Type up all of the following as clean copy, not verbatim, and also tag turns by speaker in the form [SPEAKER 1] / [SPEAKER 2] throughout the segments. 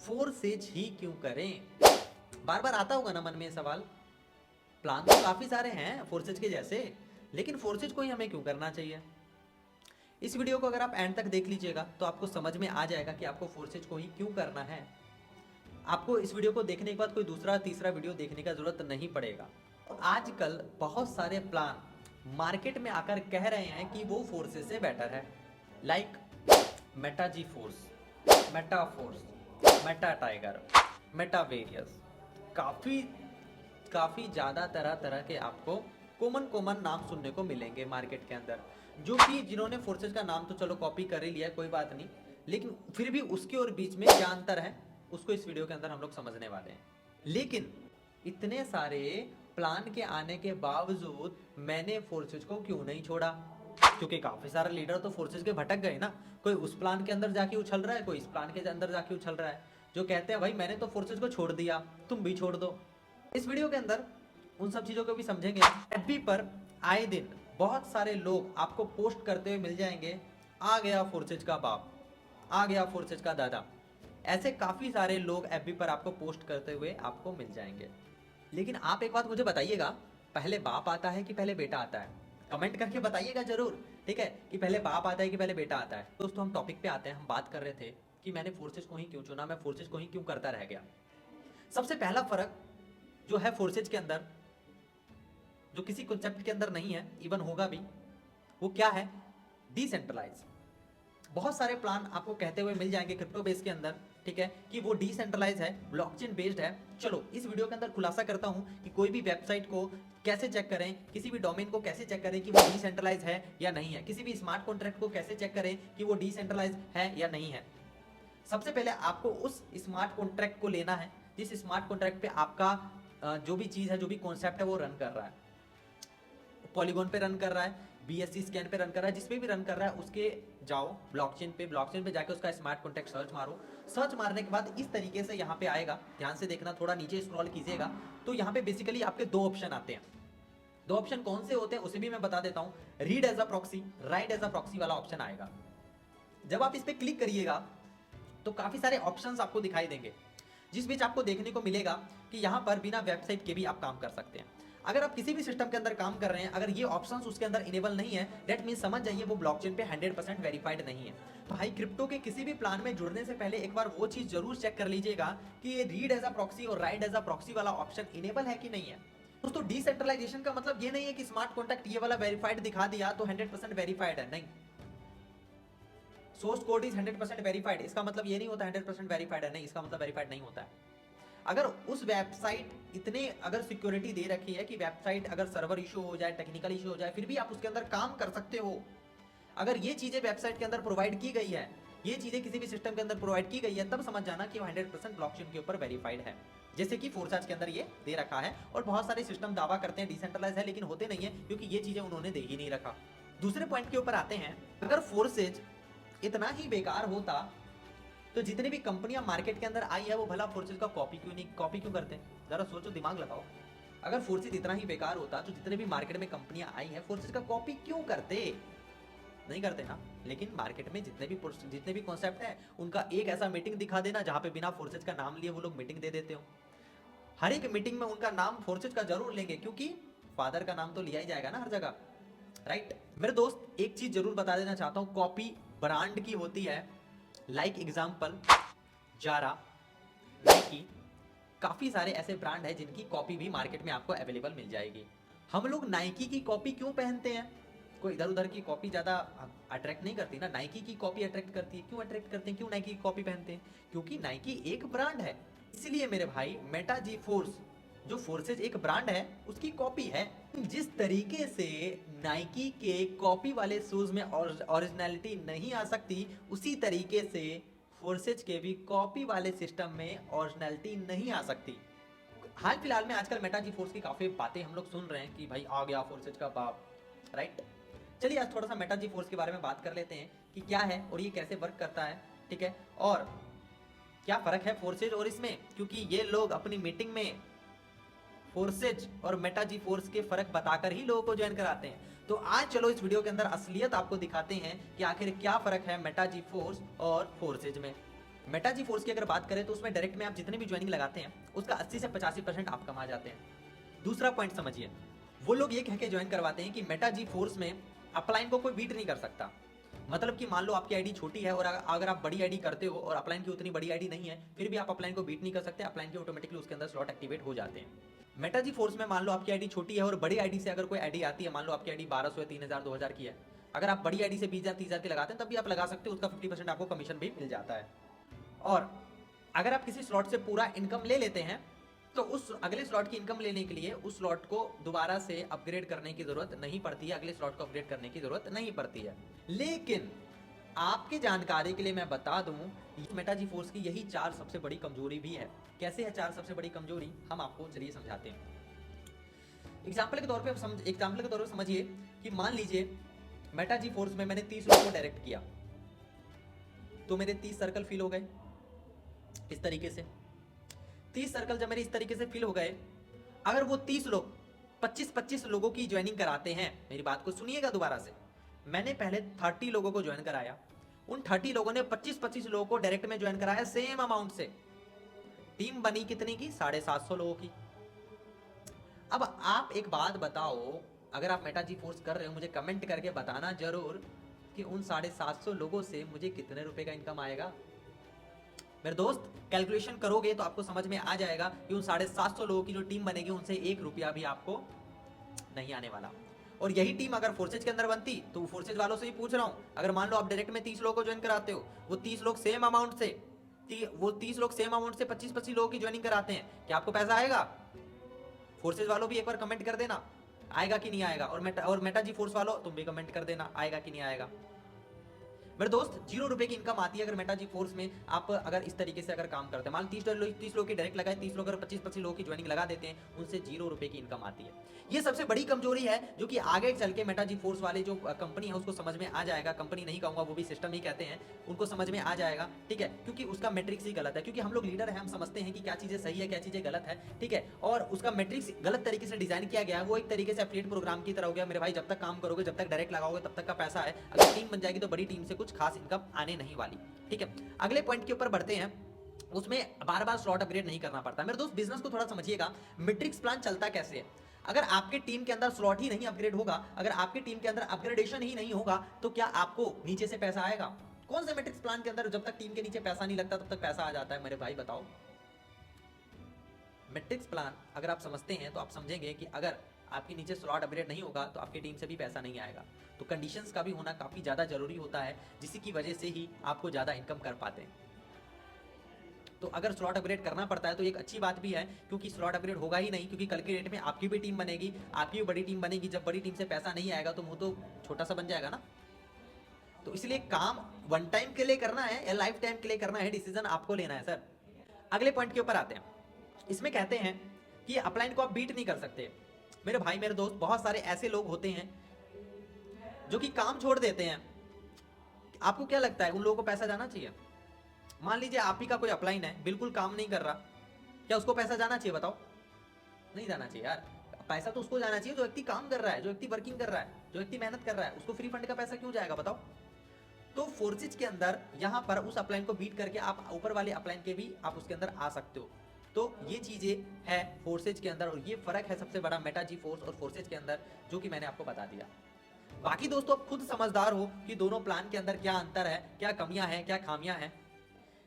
[SPEAKER 1] Forces ही क्यों करें? बार बार आता होगा ना मन में ये सवाल। प्लान तो काफी सारे हैं फोर्सेज के जैसे, लेकिन फोर्सेज को ही हमें क्यों करना चाहिए? इस वीडियो को अगर आप एंड तक देख लीजिएगा तो आपको समझ में आ जाएगा कि आपको फोर्सेज को ही क्यों करना है। आपको इस वीडियो को देखने के बाद कोई दूसरा तीसरा वीडियो देखने का जरूरत नहीं पड़ेगा। आजकल बहुत सारे प्लान मार्केट में आकर कह रहे हैं कि वो फोर्सेज से बेटर है, like meta G force, meta force, meta tiger, meta various. काफी काफी ज्यादा तरह तरह के आपको कॉमन कॉमन नाम सुनने को मिलेंगे मार्केट के अंदर, जो कि जिन्होंने फोर्सेज का नाम तो चलो कॉपी कर ही लिया, कोई बात नहीं, लेकिन फिर भी उसके और बीच में क्या अंतर है उसको इस वीडियो के अंदर हम लोग समझने वाले हैं। लेकिन इतने सारे प्लान के आने के बावजूद मैंने फोर्सेज को क्यों नहीं छोड़ा? क्योंकि काफी सारे लीडर तो फोर्सेज के भटक गए ना। कोई उस प्लान के अंदर जाके उछल रहा है, कोई इस प्लान के अंदर जाके उछल रहा है, जो कहते हैं भाई मैंने तो फोर्सेज को छोड़ दिया, तुम भी छोड़ दो। इस वीडियो के अंदर उन सब चीजों को भी समझेंगे। एफबी पर आए दिन बहुत सारे लोग आपको पोस्ट करते हुए मिल जाएंगे, आ गया फोर्सेज का बाप, आ गया फोर्सेज का दादा। ऐसे काफी सारे लोग एफबी पर आपको पोस्ट करते हुए आपको मिल जाएंगे। लेकिन आप एक बात मुझे बताइएगा, पहले बाप आता है कि पहले बेटा आता है? कमेंट करके बताइएगा जरूर, ठीक है, कि पहले बाप आता है कि पहले बेटा आता है। दोस्तों हम टॉपिक पे आते हैं। हम बात कर रहे थे कि मैंने फोर्सेज को ही क्यों चुना, मैं फोर्सेज को ही क्यों करता रह गया। सबसे पहला फर्क जो है फोर्सेज के अंदर, जो किसी कॉन्सेप्ट के अंदर नहीं है, इवन होगा भी, वो क्या है? डिसेंट्रलाइज। बहुत सारे प्लान आपको कहते हुए मिल जाएंगे क्रिप्टो बेस के अंदर, ठीक है, कि वो डिसेंट्रलाइज है, ब्लॉकचेन बेस्ड है। चलो इस वीडियो के अंदर खुलासा करता हूं कि कोई भी वेबसाइट को कैसे चेक करें, किसी भी डोमेन को कैसे चेक करें कि वो डिसेंट्रलाइज है या नहीं है, किसी भी स्मार्ट कॉन्ट्रैक्ट को कैसे चेक करें कि वो डिसेंट्रलाइज है या नहीं है। सबसे पहले आपको उस स्मार्ट कॉन्ट्रैक्ट को लेना है जिस स्मार्ट कॉन्ट्रैक्ट पे आपका जो भी चीज है, जो भी कॉन्सेप्ट है वो रन कर रहा है। पॉलीगॉन पे रन कर रहा है, बीएससी स्कैन पे रन कर रहा है, जिसपे भी रन कर रहा है उसके जाओ ब्लॉकचेन पे जाके उसका स्मार्ट कॉन्ट्रैक्ट सर्च मारो। सर्च मारने के बाद इस तरीके से यहाँ पे आएगा, ध्यान से देखना, थोड़ा नीचे स्क्रॉल कीजिएगा तो यहाँ पे बेसिकली आपके दो ऑप्शन आते हैं। दो ऑप्शन कौन से होते हैं उसे भी मैं बता देता हूँ। Read as a proxy, write as a proxy वाला ऑप्शन आएगा। जब आप इस पे क्लिक करिएगा तो काफी सारे ऑप्शंस आपको दिखाई देंगे, जिस बीच आपको देखने को मिलेगा कि यहाँ पर बिना वेबसाइट के भी आप काम कर सकते हैं। अगर आप किसी भी सिस्टम के अंदर काम कर रहे हैं, अगर ये ऑप्शंस उसके अंदर इनेबल नहीं है, दैट मीन समझ जाइए वो ब्लॉकचेन पे 100% वेरीफाइड नहीं है। भाई क्रिप्टो के किसी भी प्लान में जुड़ने से पहले एक बार वो चीज जरूर चेक कर लीजिएगा कि ये रीड एज अ प्रॉक्सी और राइट एज अ प्रॉक्सी वाला ऑप्शन इनेबल है कि नहीं है। दोस्तों डिसेंट्रलाइजेशन का मतलब ये नहीं है कि स्मार्ट कॉन्ट्रैक्ट ये वाला वेरीफाइड दिखा दिया तो 100% वेरीफाइड है, नहीं। सोर्स कोड इज 100% वेरीफाइड, इसका मतलब ये नहीं होता 100% वेरीफाइड है, नहीं, इसका मतलब वेरीफाइड नहीं होता है। अगर उस वेबसाइट इतने अगर सिक्योरिटी दे रखी है कि वेबसाइट अगर सर्वर इशू हो जाए, टेक्निकल इशू हो जाए, फिर भी आप उसके अंदर काम कर सकते हो, अगर ये चीजें वेबसाइट के अंदर प्रोवाइड की गई है, ये चीजें किसी भी सिस्टम के अंदर प्रोवाइड की गई है, तब समझ जाना कि वो 100% ब्लॉकचेन के ऊपर वेरीफाइड है, जैसे कि फोर्साज के अंदर ये दे रखा है। और बहुत सारे सिस्टम दावा करते हैं डिसेंट्रलाइज है, लेकिन होते नहीं है क्योंकि ये चीजें उन्होंने दे ही नहीं रखा। दूसरे पॉइंट के ऊपर आते हैं। अगर फोर्सेज इतना ही बेकार होता तो जितनी भी कंपनियां मार्केट के अंदर आई है वो भला फोर्सेज का कॉपी क्यों करते? जरा सोचो, दिमाग लगाओ। अगर फोर्सेज इतना ही बेकार होता तो जितने भी मार्केट में कंपनियां आई है फोर्सेज का कॉपी क्यों करते? नहीं करते ना। लेकिन मार्केट में जितने भी कॉन्सेप्ट है उनका एक ऐसा मीटिंग दिखा देना जहां पे बिना फोर्सेज का नाम लिए वो लोग मीटिंग दे देते हो। हर एक मीटिंग में उनका नाम फोर्सेज का जरूर लेंगे, क्योंकि फादर का नाम तो लिया ही जाएगा ना हर जगह, राइट। मेरे दोस्त एक चीज जरूर बता देना चाहता हूं, कॉपी ब्रांड की होती है, लाइक एग्जाम्पल जारा, नाइकी, काफी सारे ऐसे ब्रांड है जिनकी कॉपी भी मार्केट में आपको अवेलेबल मिल जाएगी। हम लोग नाइकी की कॉपी क्यों पहनते हैं? कोई इधर उधर की कॉपी ज्यादा अट्रैक्ट नहीं करती ना, नाइकी की कॉपी अट्रैक्ट करती है। क्यों अट्रैक्ट करते हैं, क्यों नाइकी की कॉपी पहनते हैं? क्योंकि नाइकी एक ब्रांड है, इसलिए मेरे भाई मेटा जी फोर्स जो फोर्सेज एक ब्रांड है उसकी कॉपी है। जिस तरीके से नाइकी के कॉपी वाले शूज में ओरिजिनलिटी नहीं आ सकती, उसी तरीके से फोर्सेज के भी कॉपी वाले सिस्टम में ओरिजिनलिटी नहीं आ सकती। हाल फिलहाल में आजकल मेटा जी फोर्स की काफी बातें हम लोग सुन रहे हैं कि भाई आ गया फोर्सेज का बाप, राइट। चलिए आज थोड़ा सा मेटा जी फोर्स के बारे में बात कर लेते हैं कि क्या है और ये कैसे वर्क करता है, ठीक है, और क्या फर्क है फोर्सेज और इसमें, क्योंकि ये लोग अपनी मीटिंग में फोर्सेज और मेटा जी फोर्स के फर्क बताकर ही लोगों को ज्वाइन कराते हैं। तो आज चलो इस वीडियो के अंदर असलियत आपको दिखाते हैं कि आखिर क्या फर्क है मेटा जी फोर्स और फोर्सेज में। मेटा जी फोर्स की अगर बात करें तो उसमें डायरेक्ट में आप जितने भी ज्वाइनिंग लगाते हैं उसका 80 से 85% आप कमा जाते हैं। दूसरा पॉइंट समझिए, वो लोग ये कह के ज्वाइन करवाते हैं कि मेटा जी फोर्स में अपलाइन को कोई बीट नहीं कर सकता। मतलब कि मान लो आपकी आईडी छोटी है और अगर आप बड़ी आईडी करते हो और अपलाइन की उतनी बड़ी आईडी नहीं है, फिर भी आप अपलाइन को बीट नहीं कर सकते, अपलाइन के ऑटोमेटिकली उसके अंदर स्लॉट एक्टिवेट हो जाते हैं। मेटा जी फोर्स में मान लो आपकी आईडी छोटी है और बड़ी आईडी से अगर कोई आईडी आती है, मान लो आपकी आईडी 1200 या 3000 2000 की है, अगर आप बड़ी आईडी से 20,000 30,000 की लगाते हैं तब भी आप लगा सकते हो, उसका 50% आपको कमीशन भी मिल जाता है। और अगर आप किसी स्लॉट से पूरा इनकम ले लेते हैं तो उस अगले स्लॉट की इनकम लेने के लिए उस स्लॉट को दोबारा से अपग्रेड करने की जरूरत नहीं पड़ती है, अगले स्लॉट को अपग्रेड करने की जरूरत नहीं पड़ती है। लेकिन आपकी जानकारी के लिए मैं बता दूं, मेटा जी फोर्स की यही 4 सबसे बड़ी कमजोरी भी है। कैसे है 4 सबसे बड़ी कमजोरी, हम आपको चलिए समझाते हैं। एग्जाम्पल के तौर पे समझिए कि मान लीजिए मेटा जी फोर्स में मैंने 30 लोगों को डायरेक्ट किया, तो मेरे 30 सर्कल फिल हो गए इस तरीके से। 30 सर्कल जब मेरे इस तरीके से फिल हो गए, अगर वो 30 लोग 25-25 लोगों की ज्वाइनिंग कराते हैं, मेरी बात को सुनिएगा दोबारा से, मैंने पहले 30 लोगों को ज्वाइन कराया, उन 30 लोगों ने 25-25 लोगों को डायरेक्ट में ज्वाइन कराया सेम अमाउंट से, टीम बनी कितनी की, 750 लोगों की। अब आप एक बात बताओ, अगर आप मेटा जी फोर्स कर रहे हो, मुझे कमेंट करके बताना जरूर कि उन 750 लोगों से मुझे कितने रुपए का इनकम आएगा। मेरे दोस्त कैलकुलेशन करोगे तो आपको समझ में आ जाएगा कि उन 750 लोगों की जो टीम बनेगी उनसे 1 रुपया भी आपको नहीं आने वाला। और यही टीम अगर फोर्सेज के अंदर बनती, तो फोर्सेज वालों से ही पूछ रहा हूं, अगर मान लो आप डायरेक्ट में 30 लोगों को ज्वाइन कराते हो, वो 30 लोग सेम अमाउंट से 25-25 लोगों की ज्वाइनिंग कराते हैं, क्या आपको पैसा आएगा? फोर्सेज वालों भी एक बार कमेंट कर देना आएगा कि नहीं आएगा, और मेटा जी फोर्स वालों तुम भी कमेंट कर देना आएगा कि नहीं आएगा। मेरे दोस्त 0 रुपए की इनकम आती है अगर मेटा जी फोर्स में आप अगर इस तरीके से अगर काम करते हैं। मान 30 लोग की डायरेक्ट लगाए, 30 लोग अगर 25-25 लोगों की ज्वाइनिंग लगा देते हैं, उनसे 0 रुपए की इनकम आती है। ये सबसे बड़ी कमजोरी है जो कि आगे चल के मेटा जी फोर्स वाले जो कंपनी है उसको समझ में आ जाएगा। कंपनी नहीं कहूंगा, वो भी सिस्टम ही कहते हैं, उनको समझ में आ जाएगा, ठीक है, क्योंकि उसका मैट्रिक्स ही गलत है। क्योंकि हम लोग लीडर है, हम समझते हैं कि क्या चीजें सही है क्या चीजें गलत है, ठीक है, और उसका मैट्रिक्स गलत तरीके से डिजाइन किया गया है। वो एक तरीके से एफिलिएट प्रोग्राम की तरह हो गया। मेरे भाई जब तक काम करोगे, जब तक डायरेक्ट लगाओगे, तब तक का पैसा है। अगर टीम बन जाएगी तो बड़ी टीम से कुछ खास इनकम आने नहीं वाली, ठीक है। अगले पॉइंट के ऊपर बढ़ते हैं, उसमें बार बार स्लॉट अपग्रेड नहीं करना पड़ता। मेरे दोस्त बिजनेस को थोड़ा समझिएगा, मैट्रिक्स प्लान चलता कैसे है। अगर आपके टीम के अंदर स्लॉट ही नहीं अपग्रेड होगा, अगर आपके टीम के अंदर अपग्रेडेशन ही नहीं होगा, तो क्या आपको नीचे से पैसा आएगा? कौन से मैट्रिक्स प्लान के अंदर जब तक टीम के नीचे पैसा नहीं लगता तब तक पैसा आ जाता है? मेरे भाई बताओ। मैट्रिक्स प्लान अगर आप समझते हैं तो आप समझेंगे कि अगर आपके नीचे स्लॉट अपग्रेड नहीं होगा तो आपकी टीम से भी पैसा नहीं आएगा। तो कंडीशंस का भी होना काफी ज्यादा जरूरी होता है, जिसकी वजह से ही आपको ज्यादा इनकम कर पाते हैं। तो अगर स्लॉट अपग्रेड करना पड़ता है तो एक अच्छी बात भी है, क्योंकि स्लॉट अपग्रेड होगा ही नहीं, क्योंकि कल के डेट में आपकी भी टीम बनेगी, आपकी भी बड़ी टीम बनेगी। जब बड़ी टीम से पैसा नहीं आएगा तो मुंह तो छोटा सा बन जाएगा ना। तो इसलिए काम वन टाइम के लिए करना है या लाइफ टाइम के लिए करना है, डिसीजन आपको लेना है सर। अगले पॉइंट के ऊपर आते हैं। इसमें कहते हैं कि अपलाइन को आप बीट नहीं कर सकते। मेरे भाई मेरे दोस्त, बहुत सारे ऐसे लोग होते हैं जो कि काम छोड़ देते हैं। आपको क्या लगता है उन लोगों को पैसा जाना चाहिए? मान लीजिए आप ही का कोई अपलाइन है, बिल्कुल काम नहीं कर रहा, क्या उसको पैसा जाना चाहिए? बताओ। नहीं जाना चाहिए यार। पैसा तो उसको जाना चाहिए जो व्यक्ति काम कर रहा है, जो व्यक्ति वर्किंग कर रहा है, जो व्यक्ति मेहनत कर रहा है। उसको फ्री फंड का पैसा क्यों जाएगा बताओ? तो फोर्सेज के अंदर यहां पर उस अपलाइन को बीट करके आप ऊपर वाले अपलाइन के भी आप उसके अंदर आ सकते हो। तो ये चीजें है फोर्सेज के अंदर, और ये फर्क है सबसे बड़ा मेटा जी फोर्स और फोर्सेज के अंदर, जो कि मैंने आपको बता दिया। बाकी दोस्तों आप खुद समझदार हो कि दोनों प्लान के अंदर क्या अंतर है, क्या कमियां हैं, क्या खामियां हैं।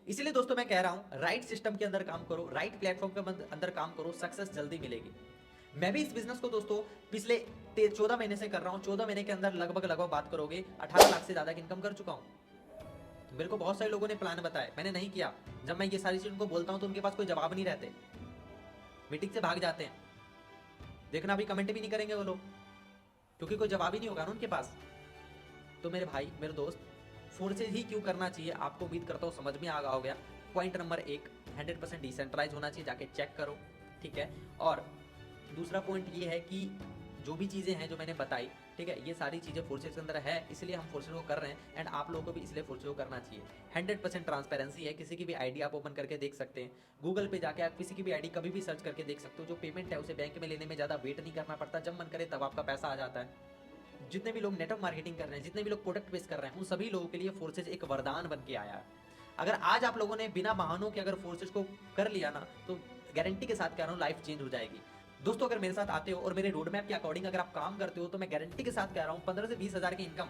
[SPEAKER 1] इसीलिए दोस्तों मैं कह रहा हूं, राइट सिस्टम के अंदर काम करो, राइट प्लेटफॉर्म के अंदर काम करो, सक्सेस जल्दी मिलेगी। मैं भी इस बिजनेस को दोस्तों पिछले 14 महीने से कर रहा हूं। 14 महीने के अंदर लगभग बात करोगे 18 लाख से ज्यादा की इनकम कर चुका हूं। मेरे को बहुत सारे लोगों ने प्लान बताए, मैंने नहीं किया। जब मैं ये सारी चीज उनको बोलता हूं तो उनके पास कोई जवाब नहीं रहते, मीटिंग से भाग जाते हैं। देखना अभी कमेंट भी नहीं करेंगे वो लोग, क्योंकि कोई जवाब ही नहीं होगा ना उनके पास। तो मेरे भाई मेरे दोस्त, फोर्सेज ही क्यों करना चाहिए आपको उम्मीद करता हूँ समझ में आ गया। पॉइंट नंबर 1, 100% डिसेंट्रलाइज होना चाहिए, जाके चेक करो, ठीक है। और दूसरा पॉइंट ये है कि जो भी चीज़ें हैं जो मैंने बताई, ठीक है, ये सारी चीज़ें फोर्सेज के अंदर है, इसलिए हम फोर्सेज को कर रहे हैं। एंड आप लोगों को भी इसलिए फोर्सेज को करना चाहिए। 100% ट्रांसपेरेंसी है, किसी की भी आईडी आप ओपन करके देख सकते हैं। गूगल पे जाके आप किसी की भी आईडी कभी भी सर्च करके देख सकते हो। जो पेमेंट है उसे बैंक में लेने में ज़्यादा वेट नहीं करना पड़ता, जब मन करे तब आपका पैसा आ जाता है। जितने भी लोग नेटवर्क मार्केटिंग कर रहे हैं, जितने भी लोग प्रोडक्ट बेस कर रहे हैं, उन सभी लोगों के लिए फोर्सेज एक वरदान बन के आया है। अगर आज आप लोगों ने बिना बहानों के अगर फोर्सेज को कर लिया ना, तो गारंटी के साथ कह रहा हूँ लाइफ चेंज हो जाएगी। दोस्तों अगर मेरे साथ आते हो और मेरे रोड मैप के अकॉर्डिंग अगर आप काम करते हो, तो मैं गारंटी के साथ कह रहा हूँ 15 से 20 हज़ार की इनकम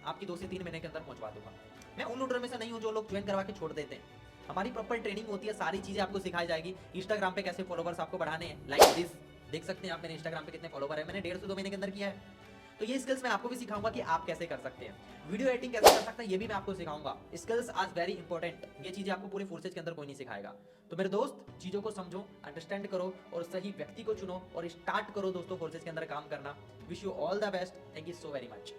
[SPEAKER 1] आपकी 2 से 3 महीने के अंदर पहुंचवा दूंगा। मैं उन लूटर में से नहीं हूँ जो लोग ज्वाइन करवा के छोड़ देते हैं। हमारी प्रॉपर ट्रेनिंग होती है, सारी चीजें आपको सिखाई जाएगी। इंस्टाग्राम पे कैसे फॉलोवर्स आपको बढ़ाने हैं, लाइक दिस, देख सकते हैं आप मेरे इंस्टाग्राम पे कितने फॉलोवर है, मैंने 1.5 से 2 महीने के अंदर किया है। तो ये स्किल्स मैं आपको भी सिखाऊंगा कि आप कैसे कर सकते हैं। वीडियो एडिटिंग कैसे कर सकते हैं ये भी मैं आपको सिखाऊंगा। स्किल्स आज वेरी इंपॉर्टेंट, ये चीजें आपको पूरे फोर्सेज के अंदर कोई नहीं सिखाएगा। तो मेरे दोस्त चीजों को समझो, अंडरस्टैंड करो और सही व्यक्ति को चुनो और स्टार्ट करो दोस्तों फोर्सेज के अंदर काम करना। Wish you all the best, thank you so very much.